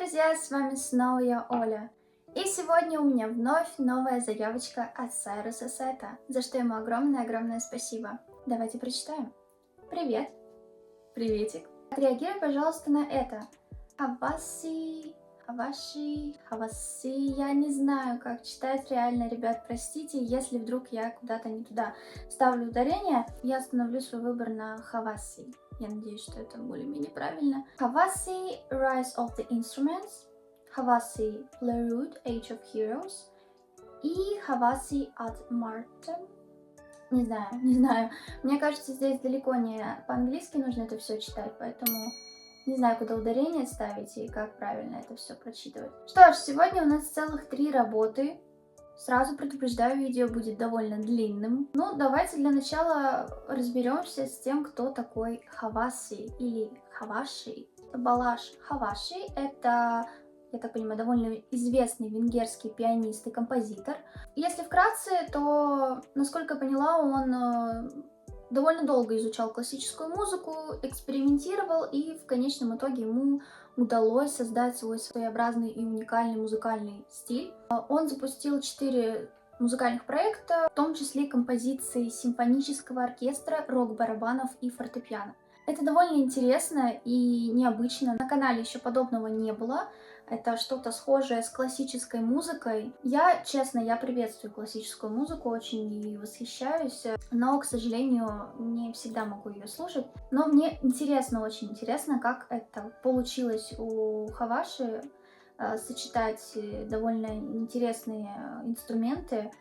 друзья, с вами снова я, Оля. И сегодня у меня вновь новая заявочка от Сайруса Сета, за что ему огромное-огромное спасибо. Давайте прочитаем. Привет. Приветик. Отреагируй, пожалуйста, на это. Хаваси, хаваши, хаваси. Я не знаю, как читать реально, ребят, простите, если вдруг я куда-то не туда ставлю ударение, я остановлю свой выбор на хаваси. Я надеюсь, что это более-менее правильно. Хаваси, Rise of the Instruments, Хаваси, Lerud, Age of Heroes и Хаваси от Мартем. Не знаю. Мне кажется, здесь далеко не по-английски нужно это все читать, поэтому не знаю, куда ударение ставить и как правильно это все прочитывать. Что ж, сегодня у нас целых 3 работы. Сразу предупреждаю, видео будет довольно длинным. Ну, давайте для начала разберемся с тем, кто такой Хаваси или Хаваши. Балаш Хаваши — это, я так понимаю, довольно известный венгерский пианист и композитор. Если вкратце, то, насколько я поняла, он довольно долго изучал классическую музыку, экспериментировал, и в конечном итоге ему удалось создать свой своеобразный и уникальный музыкальный стиль. Он запустил 4 музыкальных проекта, в том числе композиции симфонического оркестра, рок-барабанов и фортепиано. Это довольно интересно и необычно. На канале еще подобного не было. Это что-то схожее с классической музыкой. Честно, я приветствую классическую музыку, очень ей восхищаюсь, но, к сожалению, не всегда могу ее слушать. Но мне интересно, очень интересно, как это получилось у Хаваши сочетать довольно интересные инструменты,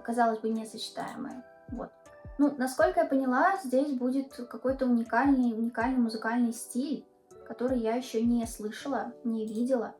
казалось бы, несочетаемые. Вот. Ну, насколько я поняла, здесь будет какой-то уникальный музыкальный стиль, который я еще не слышала, не видела,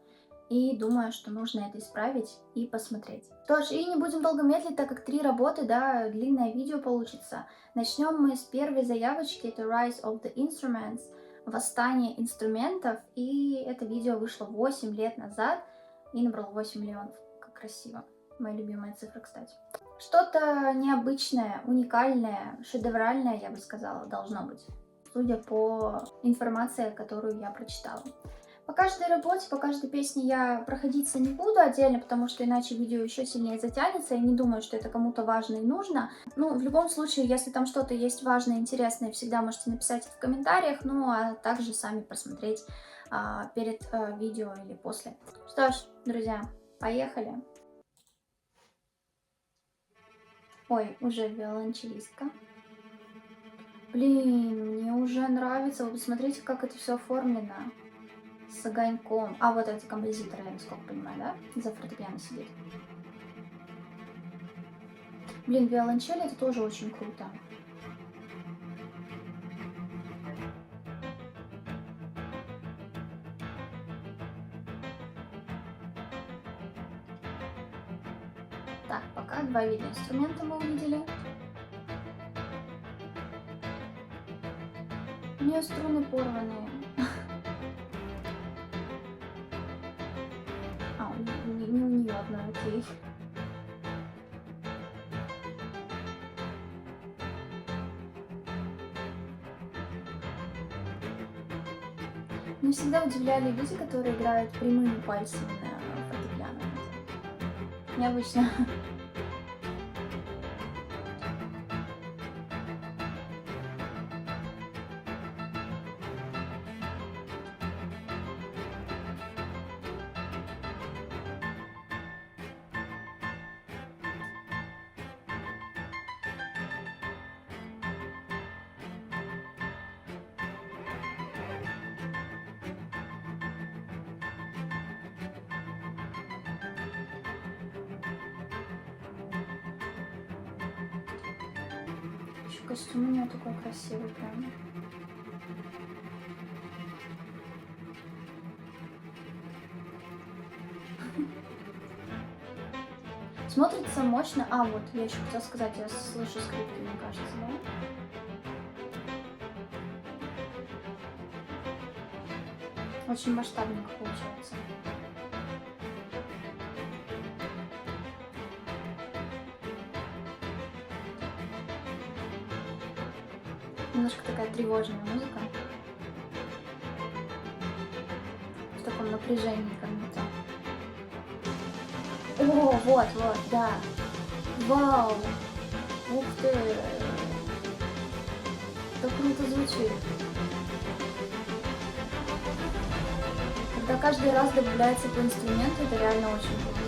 и думаю, что нужно это исправить и посмотреть. Что ж, и не будем долго медлить, так как 3 работы, да, длинное видео получится. Начнем мы с первой заявочки, это Rise of the Instruments, Восстание инструментов, и это видео вышло 8 лет назад и набрало 8 миллионов. Как красиво. Моя любимая цифра, кстати. Что-то необычное, уникальное, шедевральное, я бы сказала, должно быть, судя по информации, которую я прочитала. По каждой работе, по каждой песне я проходиться не буду отдельно, потому что иначе видео еще сильнее затянется, и не думаю, что это кому-то важно и нужно. Ну, в любом случае, если там что-то есть важное, интересное, всегда можете написать это в комментариях, ну, а также сами посмотреть перед видео или после. Что ж, друзья, поехали! Ой, уже виолончелистка. Блин, мне уже нравится. Вы посмотрите, как это все оформлено. С огоньком. А вот эти композиторы, я насколько понимаю, да? За фортепиано сидит. Блин, виолончель — это тоже очень круто. Так, пока 2 вида инструмента мы увидели. У нее струны порванные. Не у нее одной, окей. Меня всегда удивляли люди, которые играют прямыми пальцами на фортепиано. Необычно. Еще костюм у нее такой красивый прям. Смотрится мощно. А, вот, я еще хотела сказать, я слышу скрипки, мне кажется, да? Очень масштабненько получается. Немножко такая тревожная музыка. таком напряжении как будто. О, вот, да. Вау! Ух ты! Так круто звучит. Когда каждый раз добавляется по инструменту, это реально очень круто.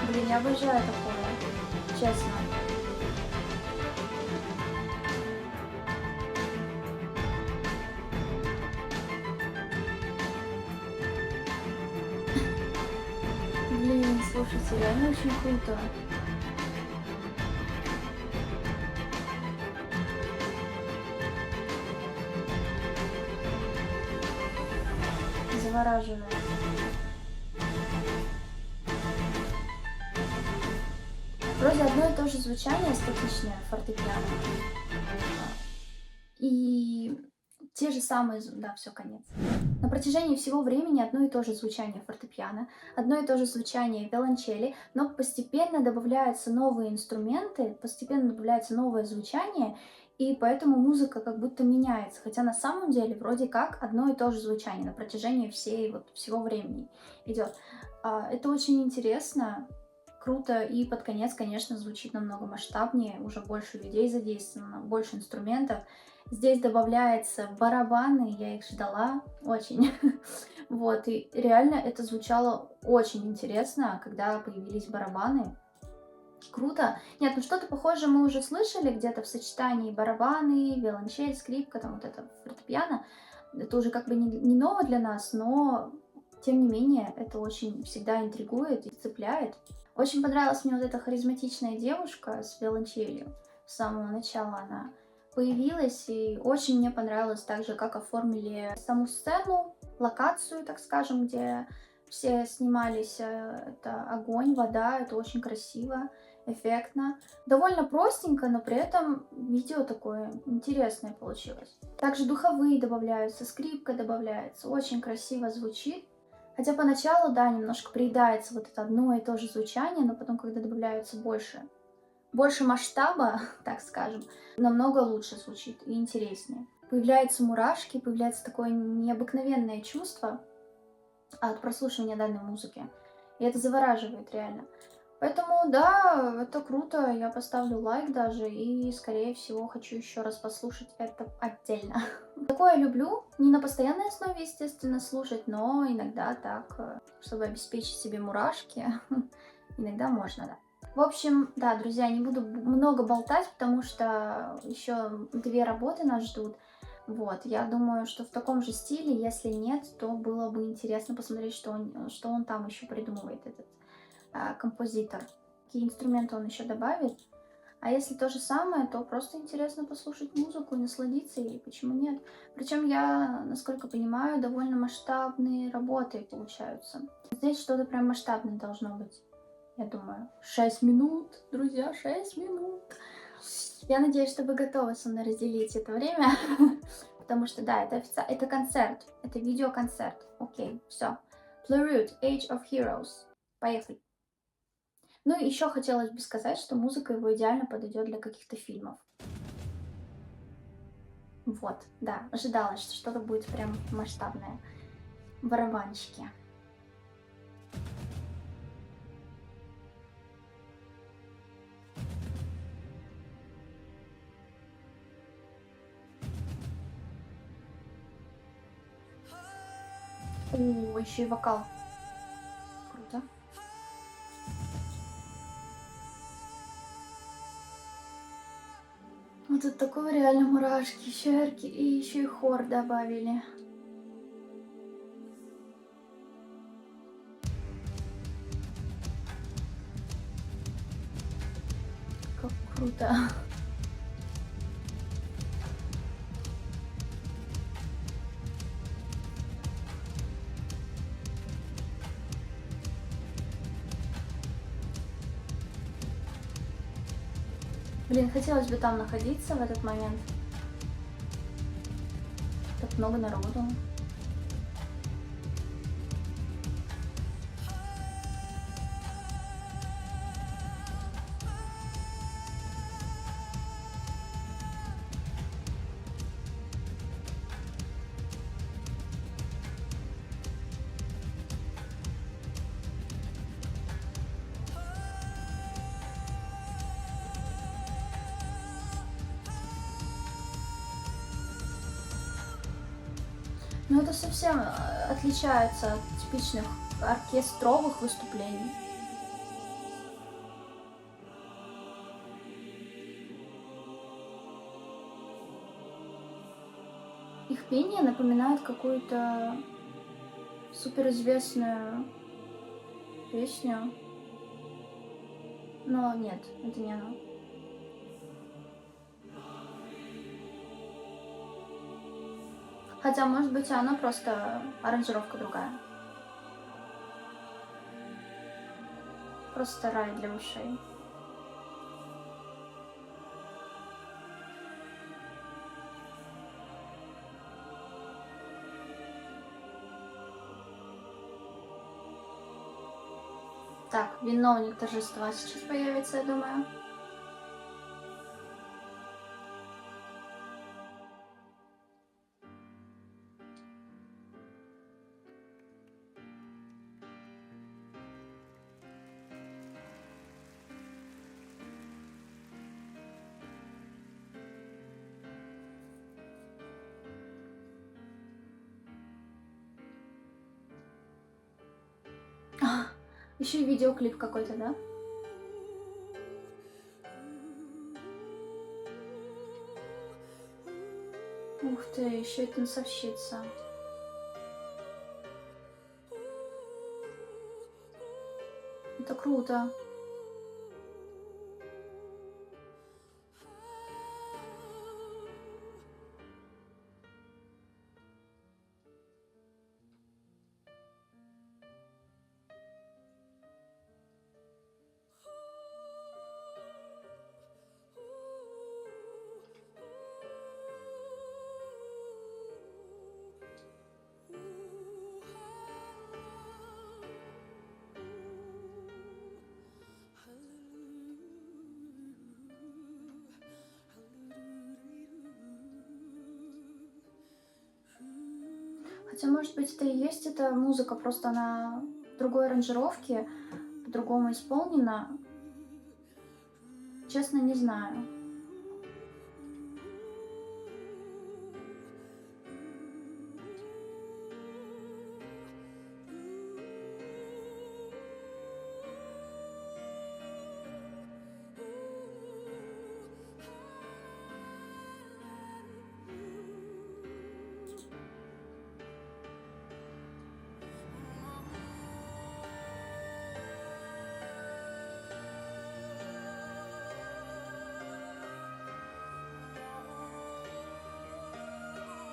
Блин, я обожаю такое, честно. Блин, слушайте, реально очень круто. Завораживает. Вроде одно и то же звучание, статичное фортепиано. И те же самые, да, все, конец. На протяжении всего времени одно и то же звучание фортепиано, одно и то же звучание виолончели, но постепенно добавляются новые инструменты, постепенно добавляется новое звучание, и поэтому музыка как будто меняется. Хотя на самом деле вроде как одно и то же звучание на протяжении всего времени идет. Это очень интересно, круто, и под конец, конечно, звучит намного масштабнее, уже больше людей задействовано, больше инструментов. Здесь добавляются барабаны, я их ждала очень. Вот, и реально это звучало очень интересно, когда появились барабаны. Круто. Нет, ну что-то похожее мы уже слышали где-то в сочетании барабаны, виолончель, скрипка, там вот это фортепиано. Это уже как бы не ново для нас, но тем не менее это очень всегда интригует и цепляет. Очень понравилась мне вот эта харизматичная девушка с виолончелью. С самого начала она появилась, и очень мне понравилось также, как оформили саму сцену, локацию, так скажем, где все снимались. Это огонь, вода, это очень красиво, эффектно. Довольно простенько, но при этом видео такое интересное получилось. Также духовые добавляются, скрипка добавляется, очень красиво звучит. Хотя поначалу, да, немножко приедается вот это одно и то же звучание, но потом, когда добавляется больше масштаба, так скажем, намного лучше звучит и интереснее. Появляются мурашки, появляется такое необыкновенное чувство от прослушивания данной музыки. И это завораживает реально. Поэтому, да, это круто, я поставлю лайк даже, и, скорее всего, хочу еще раз послушать это отдельно. Такое люблю, не на постоянной основе, естественно, слушать, но иногда так, чтобы обеспечить себе мурашки, иногда можно, да. В общем, да, друзья, не буду много болтать, потому что еще 2 работы нас ждут. Вот, я думаю, что в таком же стиле, если нет, то было бы интересно посмотреть, что он там еще придумывает, этот композитор. Какие инструменты он еще добавит. А если то же самое, то просто интересно послушать музыку и насладиться ей, почему нет. Причем я, насколько понимаю, довольно масштабные работы получаются. Здесь что-то прям масштабное должно быть. Я думаю, 6 минут, друзья, 6 минут. Я надеюсь, что вы готовы со мной разделить это время, потому что, да, это концерт, это видеоконцерт. Окей, все. Plurute, Age of Heroes. Поехали. Ну и еще хотелось бы сказать, что музыка его идеально подойдет для каких-то фильмов. Вот, да, ожидалось, что что-то будет прям масштабное. Барабанщики. О, еще и вокал. Круто. Вот тут такое реально мурашки, щерки, и еще и хор добавили. Как круто. Блин, хотелось бы там находиться в этот момент. Так много народу. Но это совсем отличается от типичных оркестровых выступлений. Их пение напоминает какую-то суперизвестную песню. Но нет, это не оно. Хотя, может быть, она просто аранжировка другая. Просто рай для ушей. Так, виновник торжества сейчас появится, я думаю. Еще и видеоклип какой-то, да? Ух ты, еще и танцовщица. Это круто. Хотя, может быть, это и есть эта музыка, просто она в другой аранжировке, по-другому исполнена. Честно, не знаю.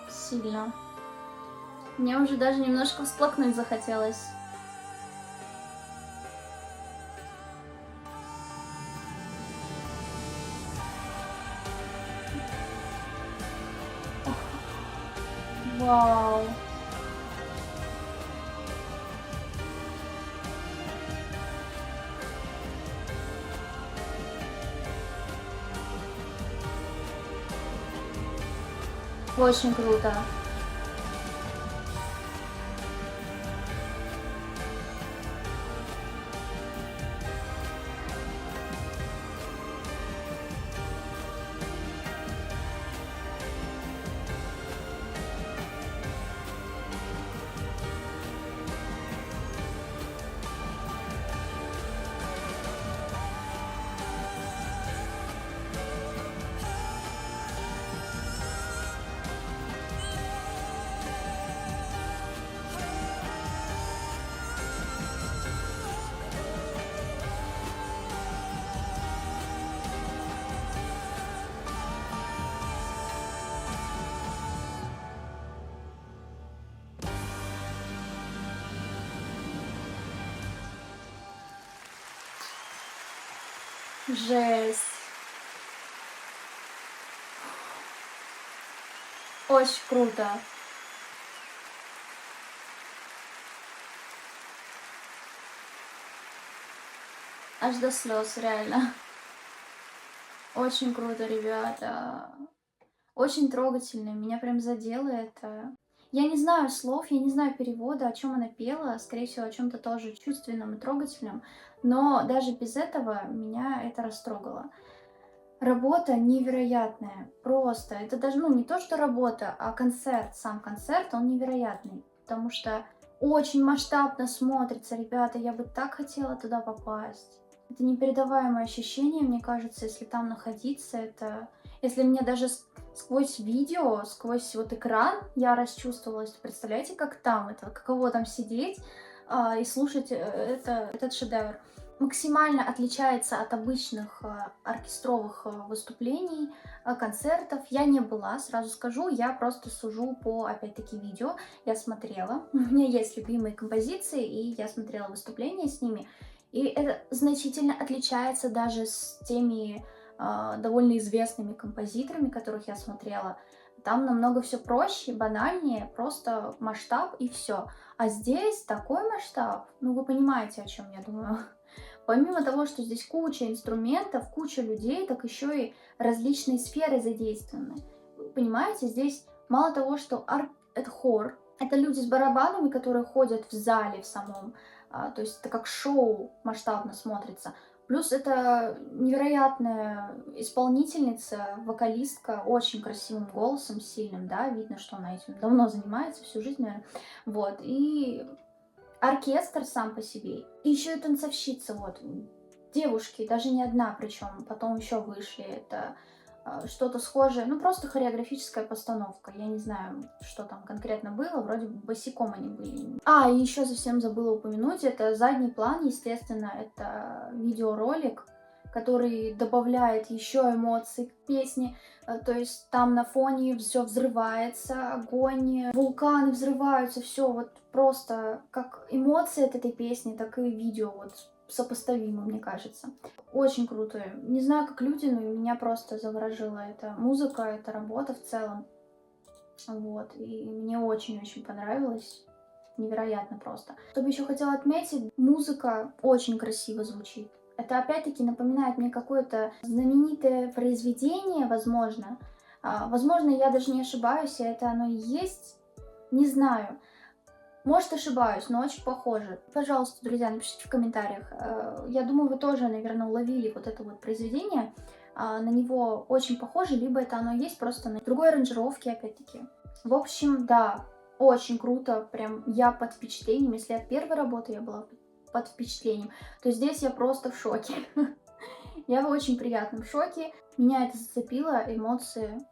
Сильно. Мне уже даже немножко всплакнуть захотелось. Вау. Очень круто. Жесть. Очень круто. Аж до слез, реально. Очень круто, ребята. Очень трогательно. Меня прям задело это. Я не знаю слов, я не знаю перевода, о чем она пела. Скорее всего, о чем-то тоже чувственном и трогательном. Но даже без этого меня это растрогало. Работа невероятная, просто. Это даже, ну, не то, что работа, а концерт. Сам концерт, он невероятный, потому что очень масштабно смотрится, ребята. Я бы так хотела туда попасть. Это непередаваемое ощущение, мне кажется, если там находиться. Это, если мне даже сквозь видео, сквозь вот экран я расчувствовалась. Представляете, как там это, каково там сидеть и слушать этот шедевр. Максимально отличается от обычных оркестровых выступлений, концертов. Я не была, сразу скажу, я просто сужу по, опять-таки, видео. Я смотрела, у меня есть любимые композиции, и я смотрела выступления с ними. И это значительно отличается даже с теми довольно известными композиторами, которых я смотрела. Там намного все проще, банальнее, просто масштаб и все. А здесь такой масштаб, ну вы понимаете, о чем я думаю. Помимо того, что здесь куча инструментов, куча людей, так еще и различные сферы задействованы. Вы понимаете, здесь мало того, что это хор, это люди с барабанами, которые ходят в зале в самом, то есть это как шоу масштабно смотрится. Плюс это невероятная исполнительница, вокалистка, очень красивым голосом, сильным, да, видно, что она этим давно занимается, всю жизнь, наверное. Вот, и оркестр сам по себе. И еще и танцовщица, вот. Девушки, даже не одна, причем потом еще вышли. Это что-то схожее, ну просто хореографическая постановка. Я не знаю, что там конкретно было, вроде бы босиком они были. И еще совсем забыла упомянуть, это задний план, естественно, это видеоролик, который добавляет еще эмоций к песне. То есть там на фоне все взрывается, огонь, вулканы взрываются, все вот просто как эмоции от этой песни, так и видео вот сопоставимо, мне кажется. Очень круто. Не знаю, как люди, но меня просто заворожила эта музыка, эта работа в целом. Вот, и мне очень-очень понравилось. Невероятно просто. Что бы еще хотела отметить, музыка очень красиво звучит. Это опять-таки напоминает мне какое-то знаменитое произведение, возможно. Возможно, я даже не ошибаюсь, и это оно и есть. Не знаю. Может, ошибаюсь, но очень похоже. Пожалуйста, друзья, напишите в комментариях. Я думаю, вы тоже, наверное, уловили вот это вот произведение. На него очень похоже, либо это оно есть просто на другой аранжировке, опять-таки. В общем, да, очень круто. Прям я под впечатлением. Если от первой работы я была под впечатлением, то здесь я просто в шоке. Я в очень приятном шоке. Меня это зацепило, эмоции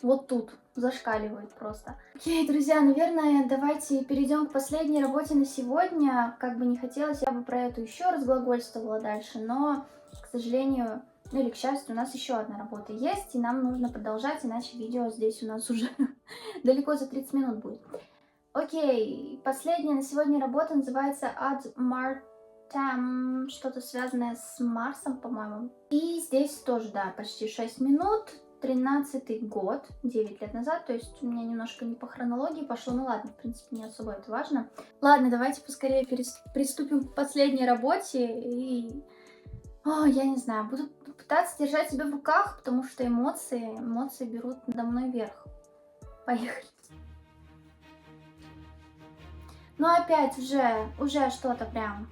вот тут зашкаливают просто. Окей, друзья, наверное, давайте перейдем к последней работе на сегодня. Как бы не хотелось, я бы про эту еще разглагольствовала дальше, но, к сожалению, ну или к счастью, у нас еще одна работа есть, и нам нужно продолжать, иначе видео здесь у нас уже далеко за 30 минут будет. Окей, последняя на сегодня работа называется Ad Martem, что-то связанное с Марсом, по-моему. И здесь тоже, да, почти 6 минут. 13-й год, 9 лет назад, то есть у меня немножко не по хронологии пошло, ну ладно, в принципе, не особо это важно. Ладно, давайте поскорее приступим к последней работе, и, я не знаю, буду пытаться держать себя в руках, потому что эмоции берут надо мной верх. Поехали. Ну опять уже что-то прям,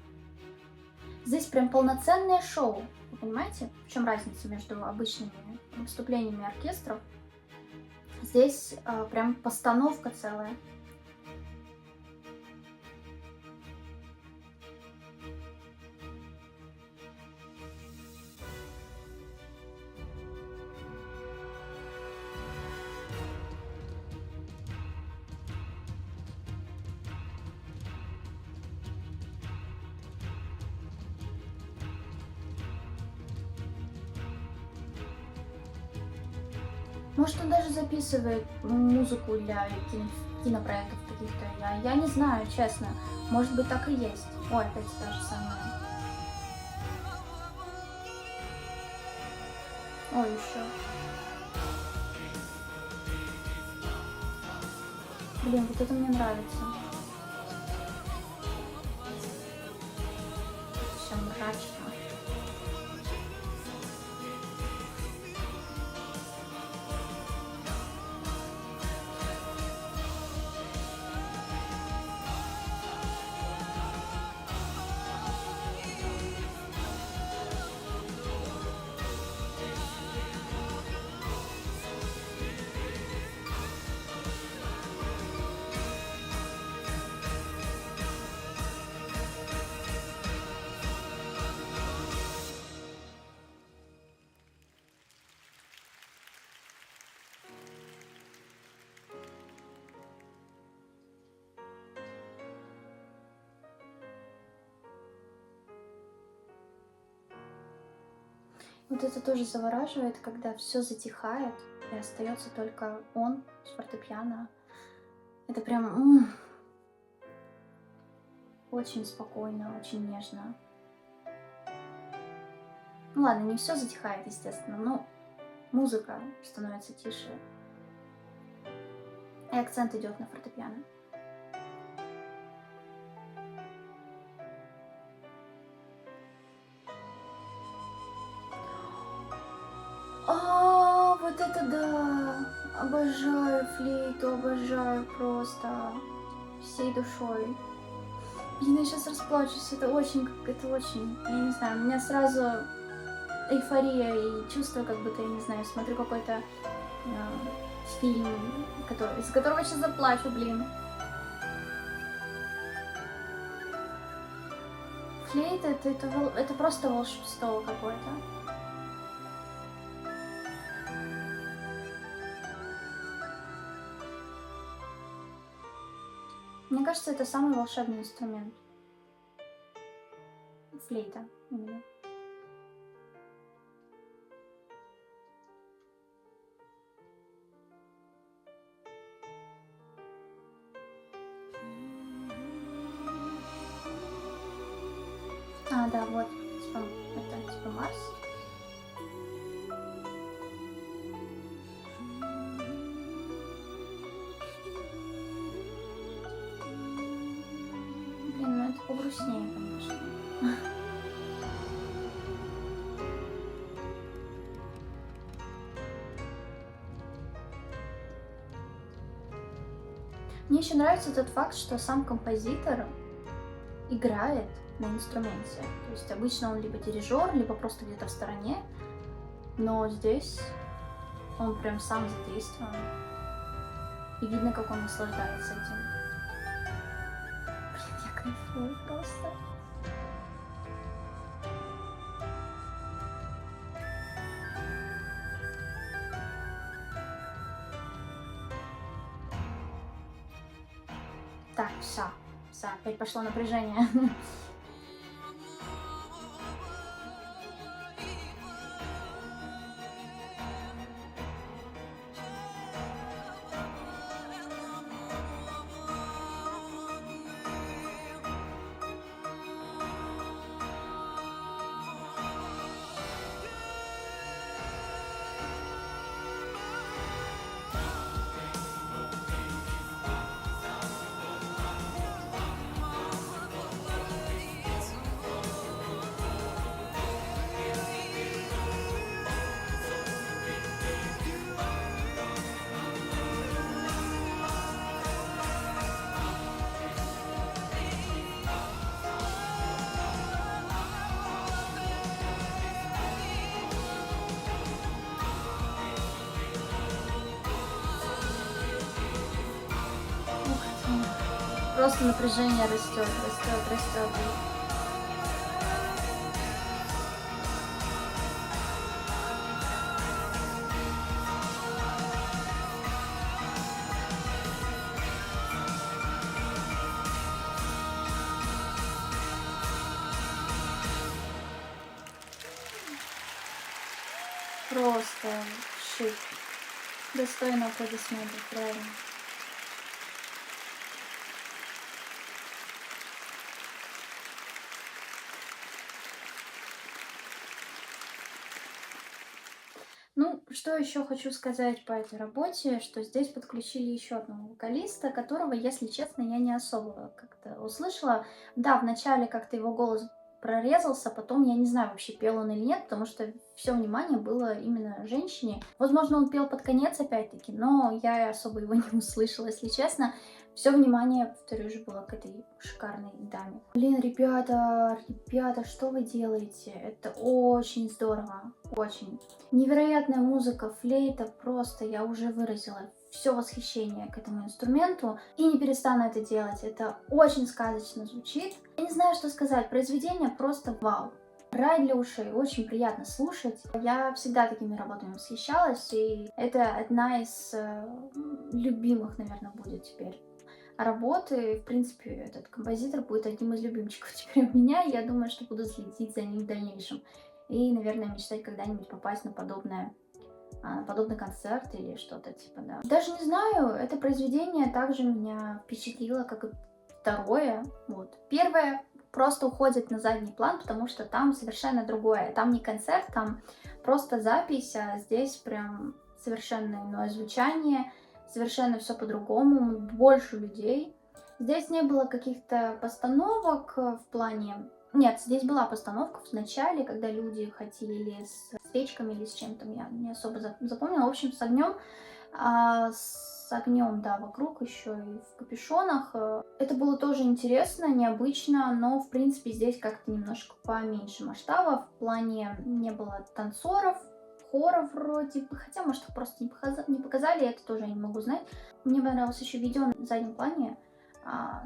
здесь прям полноценное шоу, вы понимаете, в чем разница между обычными выступлениями оркестров? Здесь прям постановка целая. Может, он даже записывает музыку для кинопроектов каких-то. Я не знаю, честно. Может быть, так и есть. Ой, опять та же самая. Ой, еще. Блин, вот это мне нравится. Все мрачно. Вот это тоже завораживает, когда все затихает, и остается только он с фортепиано. Это прям очень спокойно, очень нежно. Ну ладно, не все затихает, естественно, но музыка становится тише, и акцент идет на фортепиано. Вот это да! Обожаю флейту, обожаю просто всей душой. Блин, я сейчас расплачусь, это очень, я не знаю, у меня сразу эйфория и чувство, как будто, я не знаю, смотрю какой-то фильм, из-за которого сейчас заплачу, блин. Флейта это просто волшебство какое-то. Мне кажется, это самый волшебный инструмент. Флейта именно. Да, вот, типа, это типа Марс. Блин, ну это погрустнее, конечно. Мне еще нравится тот факт, что сам композитор играет на инструменте. То есть обычно он либо дирижер, либо просто где-то в стороне, но здесь он прям сам задействован. И видно, как он наслаждается этим. Блин, я кайфую просто. Так, все, опять пошло напряжение. Просто напряжение растет, растет, растет. Просто шик. Достойно аплодисментов, реально. Ну, что еще хочу сказать по этой работе, что здесь подключили еще одного вокалиста, которого, если честно, я не особо как-то услышала. Да, вначале как-то его голос прорезался, потом я не знаю, вообще пел он или нет, потому что все внимание было именно женщине. Возможно, он пел под конец опять-таки, но я особо его не услышала, если честно. Все внимание, повторюсь, же было к этой шикарной даме. Блин, ребята, что вы делаете? Это очень здорово, очень. Невероятная музыка, флейта, просто я уже выразила все восхищение к этому инструменту и не перестану это делать. Это очень сказочно звучит. Я не знаю, что сказать, произведение просто вау. Рай для ушей, очень приятно слушать. Я всегда такими работами восхищалась, и это одна из любимых, наверное, будет теперь работы. В принципе, этот композитор будет одним из любимчиков теперь у меня, и я думаю, что буду следить за ним в дальнейшем. и, наверное, мечтать когда-нибудь попасть на подобный концерт или что-то типа, да. Даже не знаю, это произведение также меня впечатлило, как и второе. Вот. Первое просто уходит на задний план, потому что там совершенно другое. Там не концерт, там просто запись, а здесь прям совершенно иное звучание, совершенно все по-другому, больше людей. Здесь не было каких-то постановок в плане... Нет, здесь была постановка в начале, когда люди хотели с свечками или с чем-то, я не особо запомнила. В общем, с огнем, да, вокруг еще и в капюшонах. Это было тоже интересно, необычно, но, в принципе, здесь как-то немножко поменьше масштаба. В плане не было танцоров, хоров вроде бы, хотя, может, их просто не показали, это тоже я не могу знать. Мне понравилось еще видео на заднем плане,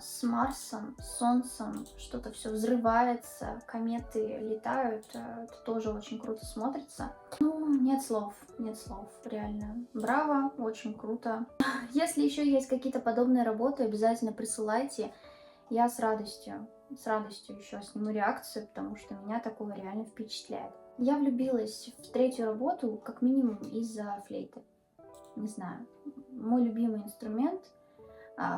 с Марсом, с Солнцем, что-то все взрывается, кометы летают, это тоже очень круто смотрится. Ну, нет слов, реально. Браво, очень круто. Если еще есть какие-то подобные работы, обязательно присылайте, я с радостью еще сниму реакцию, потому что меня такое реально впечатляет. Я влюбилась в третью работу, как минимум, из-за флейты. Не знаю, мой любимый инструмент,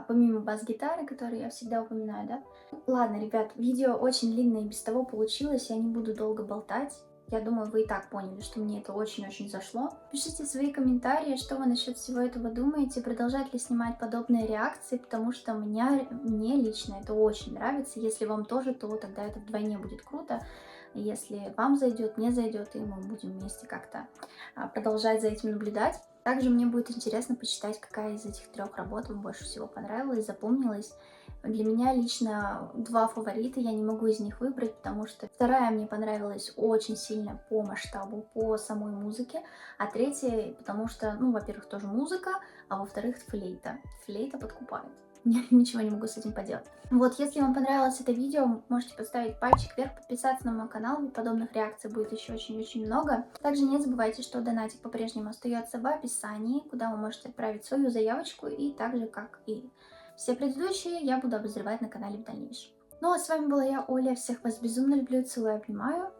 помимо бас-гитары, которую я всегда упоминаю, да. Ладно, ребят, видео очень длинное и без того получилось, я не буду долго болтать. Я думаю, вы и так поняли, что мне это очень-очень зашло. Пишите свои комментарии, что вы насчет всего этого думаете, продолжать ли снимать подобные реакции, потому что мне лично это очень нравится. Если вам тоже, то тогда это вдвойне будет круто. Если вам зайдет, не зайдет, и мы будем вместе как-то продолжать за этим наблюдать. Также мне будет интересно почитать, какая из этих трех работ вам больше всего понравилась, запомнилась. Для меня лично два фаворита, я не могу из них выбрать, потому что вторая мне понравилась очень сильно по масштабу, по самой музыке, а третья, потому что, ну, во-первых, тоже музыка, а во-вторых, флейта. Флейта подкупает. Я ничего не могу с этим поделать. Вот, если вам понравилось это видео, можете поставить пальчик вверх, подписаться на мой канал, ведь подобных реакций будет еще очень-очень много. Также не забывайте, что донатик по-прежнему остается в описании, куда вы можете отправить свою заявочку, и так же, как и все предыдущие, я буду обозревать на канале в дальнейшем. Ну а с вами была я, Оля, всех вас безумно люблю, целую, обнимаю,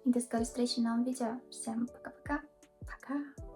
и до скорой встречи в новом видео. Всем пока-пока, пока!